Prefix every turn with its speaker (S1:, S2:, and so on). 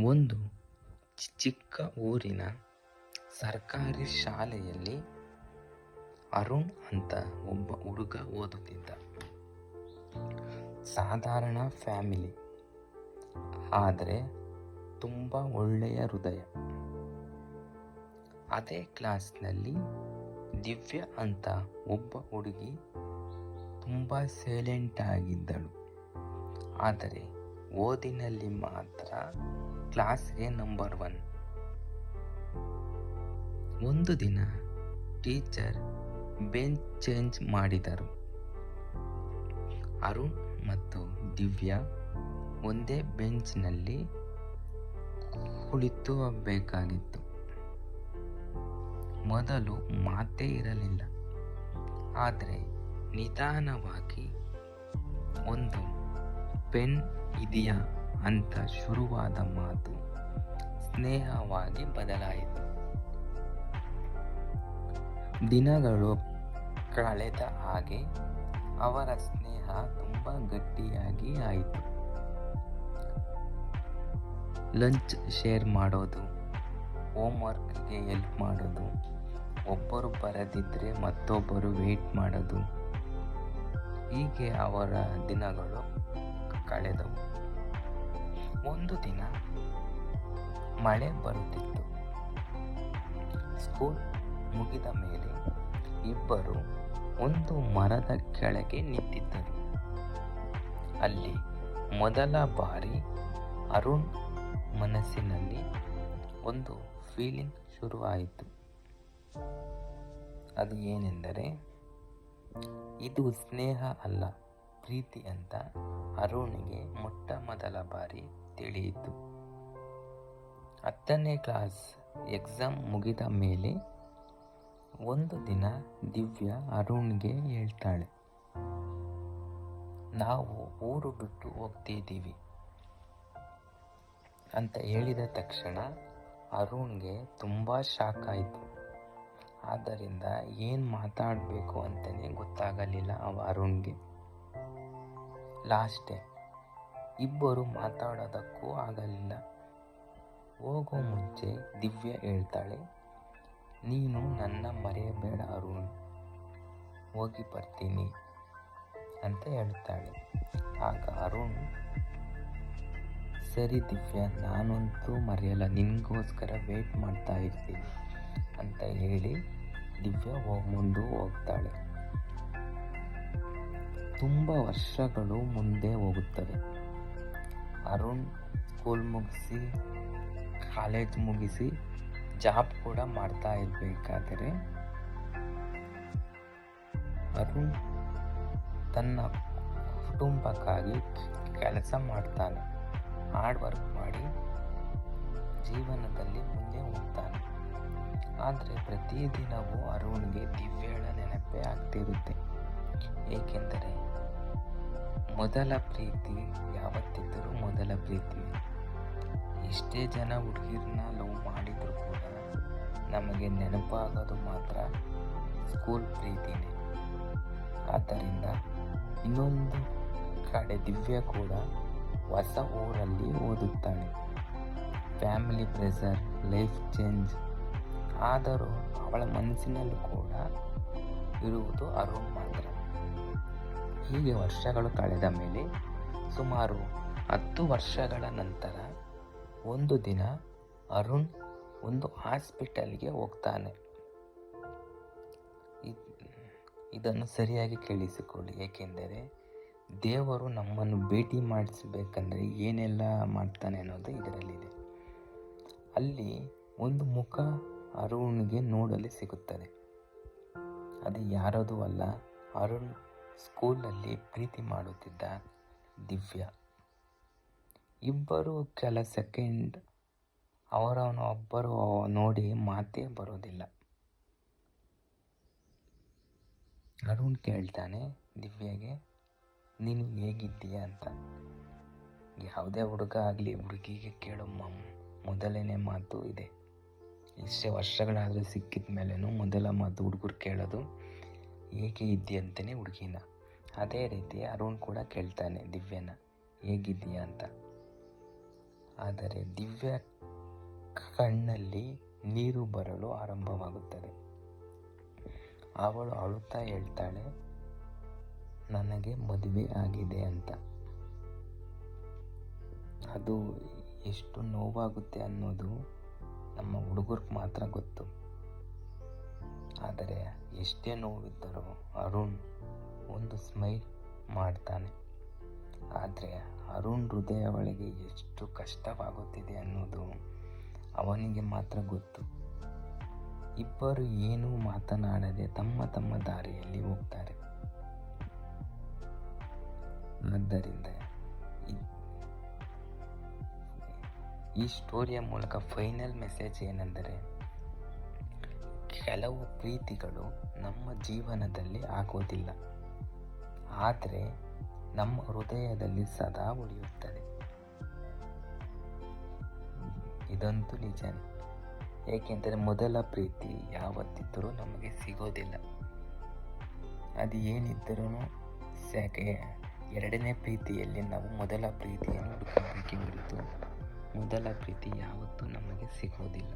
S1: ಒಂದು ಚಿಕ್ಕ ಊರಿನ ಸರ್ಕಾರಿ ಶಾಲೆಯಲ್ಲಿ ಅರುಣ್ ಅಂತ ಒಬ್ಬ ಹುಡುಗ ಓದುತ್ತಿದ್ದ. ಸಾಧಾರಣ ಫ್ಯಾಮಿಲಿ, ಆದರೆ ತುಂಬ ಒಳ್ಳೆಯ ಹೃದಯ. ಅದೇ ಕ್ಲಾಸ್ನಲ್ಲಿ ದಿವ್ಯ ಅಂತ ಒಬ್ಬ ಹುಡುಗಿ ತುಂಬ ಸೈಲೆಂಟ್ ಆಗಿದ್ದಳು, ಆದರೆ ಓದಿನಲ್ಲಿ ಮಾತ್ರ ಕ್ಲಾಸ್ಗೆ ನಂಬರ್ 1. ಒಂದು ದಿನ ಟೀಚರ್ ಬೆಂಚ್ ಚೇಂಜ್ ಮಾಡಿದರು. ಅರುಣ್ ಮತ್ತು ದಿವ್ಯ ಒಂದೇ ಬೆಂಚ್ನಲ್ಲಿ ಕುಳಿತುಕೊಳ್ಳಬೇಕಾಗಿತ್ತು. ಮೊದಲು ಮಾತೇ ಇರಲಿಲ್ಲ, ಆದರೆ ನಿಧಾನವಾಗಿ ಒಂದು ಪೆನ್ ಇದೆಯಾ ಅಂತ ಶುರುವಾದ ಮಾತು ಸ್ನೇಹವಾಗಿ ಬದಲಾಯಿತು. ದಿನಗಳು ಕಳೆದ ಹಾಗೆ ಅವರ ಸ್ನೇಹ ತುಂಬ ಗಟ್ಟಿಯಾಗಿ ಆಯಿತು. ಲಂಚ್ ಶೇರ್ ಮಾಡೋದು, ಹೋಮ್ವರ್ಕ್ಗೆ ಹೆಲ್ಪ್ ಮಾಡೋದು, ಒಬ್ಬರು ಬರದಿದ್ದರೆ ಮತ್ತೊಬ್ಬರು ವೇಟ್ ಮಾಡೋದು, ಹೀಗೆ ಅವರ ದಿನಗಳು ಕಳೆದವು. ಒಂದು ದಿನ ಮಳೆ ಬರುತ್ತಿತ್ತು. ಸ್ಕೂಲ್ ಮುಗಿದ ಮೇಲೆ ಇಬ್ಬರು ಒಂದು ಮರದ ಕೆಳಗೆ ನಿಂತಿದ್ದರು. ಅಲ್ಲಿ ಮೊದಲ ಬಾರಿ ಅರುಣ್ ಮನಸ್ಸಿನಲ್ಲಿ ಒಂದು ಫೀಲಿಂಗ್ ಶುರುವಾಯಿತು. ಅದು ಏನೆಂದರೆ, ಇದು ಸ್ನೇಹ ಅಲ್ಲ, ಪ್ರೀತಿ ಅಂತ ಅರುಣ್ಗೆ ಮೊಟ್ಟ ಮೊದಲ ಬಾರಿ ತಿಳಿಯಿತು. 10ನೇ ಕ್ಲಾಸ್ ಎಕ್ಸಾಮ್ ಮುಗಿದ ಮೇಲೆ ಒಂದು ದಿನ ದಿವ್ಯ ಅರುಣ್ಗೆ ಹೇಳ್ತಾಳೆ, ನಾವು ಊರು ಬಿಟ್ಟು ಹೋಗ್ತಿದ್ದೀವಿ ಅಂತ ಹೇಳಿದ ತಕ್ಷಣ ಅರುಣ್ಗೆ ತುಂಬ ಶಾಕ್ ಆಯಿತು. ಆದ್ದರಿಂದ ಏನು ಮಾತಾಡಬೇಕು ಅಂತಲೇ ಗೊತ್ತಾಗಲಿಲ್ಲ ಅರುಣ್ಗೆ. ಲಾಸ್ಟ್ ಟೈಮ್ ಇಬ್ಬರು ಮಾತಾಡೋದಕ್ಕೂ ಆಗಲಿಲ್ಲ. ಹೋಗೋ ಮುಂಚೆ ದಿವ್ಯ ಹೇಳ್ತಾಳೆ, ನೀನು ನನ್ನ ಮರೆಯಬೇಡ ಅರುಣ್, ಹೋಗಿ ಬರ್ತೀನಿ ಅಂತ ಹೇಳ್ತಾಳೆ. ಆಗ ಅರುಣ್, ಸರಿ ದಿವ್ಯ, ನಾನಂತೂ ಮರೆಯಲ್ಲ, ನಿನಗೋಸ್ಕರ ವೇಟ್ ಮಾಡ್ತಾ ಇರ್ತೀನಿ ಅಂತ ಹೇಳಿ ದಿವ್ಯ ಮುಂದೆ ಹೋಗ್ತಾಳೆ. ತುಂಬ ವರ್ಷಗಳು ಮುಂದೆ ಹೋಗುತ್ತವೆ. ಅರುಣ್ ಸ್ಕೂಲ್ ಮುಗಿಸಿ, ಕಾಲೇಜ್ ಮುಗಿಸಿ, ಜಾಬ್ ಕೂಡ ಮಾಡ್ತಾ ಇರಬೇಕಾದರೆ ಅರುಣ್ ತನ್ನ ಕುಟುಂಬಕ್ಕಾಗಿ ಕೆಲಸ ಮಾಡ್ತಾನೆ. ಹಾರ್ಡ್ ವರ್ಕ್ ಮಾಡಿ ಜೀವನದಲ್ಲಿ ಮುಂದೆ ಹೋಗ್ತಾನೆ. ಆದರೆ ಪ್ರತಿದಿನವೂ ಅರುಣ್ಗೆ ದಿವ್ಯಳ ನೆನಪೇ ಆಗ್ತಿರುತ್ತೆ. ಏಕೆಂದರೆ ಮೊದಲ ಪ್ರೀತಿ ಯಾವತ್ತಿದ್ದರೂ ಮೊದಲ ಪ್ರೀತಿ. ಎಷ್ಟೇ ಜನ ಹುಡುಗಿರನ್ನ ಲವ್ ಮಾಡಿದರೂ ಕೂಡ ನಮಗೆ ನೆನಪಾಗೋದು ಮಾತ್ರ ಸ್ಕೂಲ್ ಪ್ರೀತಿನೇ. ಆದ್ದರಿಂದ ಇನ್ನೊಂದು ಕಡೆ ದಿವ್ಯ ಕೂಡ ಹೊಸ ಊರಲ್ಲಿ ಓದುತ್ತಾಳೆ. Family pressure, life change. ಆದರೂ ಅವಳ ಮನಸ್ಸಿನಲ್ಲೂ ಕೂಡ ಇರುವುದು ಅರುಣ್ ಮಾತ್ರ. ಹೀಗೆ ವರ್ಷಗಳು ಕಳೆದ ಮೇಲೆ ಸುಮಾರು 10 ವರ್ಷಗಳ ನಂತರ ಒಂದು ದಿನ ಅರುಣ್ ಒಂದು ಹಾಸ್ಪಿಟಲ್ಗೆ ಹೋಗ್ತಾನೆ. ಇದನ್ನು ಸರಿಯಾಗಿ ಕೇಳಿಸಿಕೊಳ್ಳಿ, ಏಕೆಂದರೆ ದೇವರು ನಮ್ಮನ್ನು ಭೇಟಿ ಮಾಡಿಸಬೇಕಂದ್ರೆ ಏನೆಲ್ಲ ಮಾಡ್ತಾನೆ ಅನ್ನೋದು ಇದರಲ್ಲಿದೆ. ಅಲ್ಲಿ ಒಂದು ಮುಖ ಅರುಣ್ಗೆ ನೋಡಲು ಸಿಗುತ್ತದೆ. ಅದು ಯಾರದೂ ಅಲ್ಲ, ಅರುಣ್ ಸ್ಕೂಲಲ್ಲಿ ಪ್ರೀತಿ ಮಾಡುತ್ತಿದ್ದ ದಿವ್ಯ. ಇಬ್ಬರು ಕೆಲ ಸೆಕೆಂಡ್ ಒಬ್ಬರು ನೋಡಿ ಮಾತೇ ಬರೋದಿಲ್ಲ. ಅರುಣ್ ಕೇಳ್ತಾನೆ ದಿವ್ಯಗೆ, ನೀನು ಹೇಗಿದ್ದೀಯ ಅಂತ. ಯಾವುದೇ ಹುಡುಗ ಆಗಲಿ ಹುಡುಗಿಗೆ ಕೇಳೋ ಮೊದಲನೇ ಮಾತು ಇದೆ. ಇಷ್ಟೇ ವರ್ಷಗಳಾದರೂ ಸಿಕ್ಕಿದ ಮೇಲೇನೂ ಮೊದಲ ಮಾತು ಹುಡುಗರು ಕೇಳೋದು ಹೇಗೆ ಇದ್ದೀಯಂತಲೇ ಹುಡುಗಿನ. ಅದೇ ರೀತಿ ಅರುಣ್ ಕೂಡ ಕೇಳ್ತಾನೆ ದಿವ್ಯನ, ಹೇಗಿದ್ದೀಯ ಅಂತ. ಆದರೆ ದಿವ್ಯ ಕಣ್ಣಲ್ಲಿ ನೀರು ಬರಲು ಆರಂಭವಾಗುತ್ತದೆ. ಅವಳು ಅಳುತ್ತಾ ಹೇಳ್ತಾಳೆ, ನನಗೆ ಮದುವೆ ಆಗಿದೆ ಅಂತ. ಅದು ಎಷ್ಟು ನೋವಾಗುತ್ತೆ ಅನ್ನೋದು ನಮ್ಮ ಹುಡುಗರಿಗೆ ಮಾತ್ರ ಗೊತ್ತು. ಆದರೆ ಎಷ್ಟೇ ನೋವಿದ್ದರೂ ಅರುಣ್ ಒಂದು ಸ್ಮೈಲ್ ಮಾಡ್ತಾನೆ. ಆದರೆ ಅರುಣ್ ಹೃದಯ ಒಳಗೆ ಎಷ್ಟು ಕಷ್ಟವಾಗುತ್ತಿದೆ ಅನ್ನೋದು ಅವನಿಗೆ ಮಾತ್ರ ಗೊತ್ತು. ಇಬ್ಬರು ಏನೂ ಮಾತನಾಡದೆ ತಮ್ಮ ತಮ್ಮ ದಾರಿಯಲ್ಲಿ ಹೋಗ್ತಾರೆ. ಆದ್ದರಿಂದ ಈ ಸ್ಟೋರಿಯ ಮೂಲಕ ಫೈನಲ್ ಮೆಸೇಜ್ ಏನೆಂದರೆ, ಕೆಲವು ಪ್ರೀತಿಗಳು ನಮ್ಮ ಜೀವನದಲ್ಲಿ ಆಗೋದಿಲ್ಲ, ಆದರೆ ನಮ್ಮ ಹೃದಯದಲ್ಲಿ ಸದಾ ಉಳಿಯುತ್ತದೆ. ಇದಂತೂ ನಿಜನೇ. ಏಕೆಂದರೆ ಮೊದಲ ಪ್ರೀತಿ ಯಾವತ್ತಿದ್ದರೂ ನಮಗೆ ಸಿಗೋದಿಲ್ಲ. ಅದು ಏನಿದ್ದರೂ ಎರಡನೇ ಪ್ರೀತಿಯಲ್ಲಿ ನಾವು ಮೊದಲ ಪ್ರೀತಿಯನ್ನು ಹುಡುಕಬೇಕೇ ಹೊರತು ಮೊದಲ ಪ್ರೀತಿ ಯಾವತ್ತೂ ನಮಗೆ ಸಿಗೋದಿಲ್ಲ.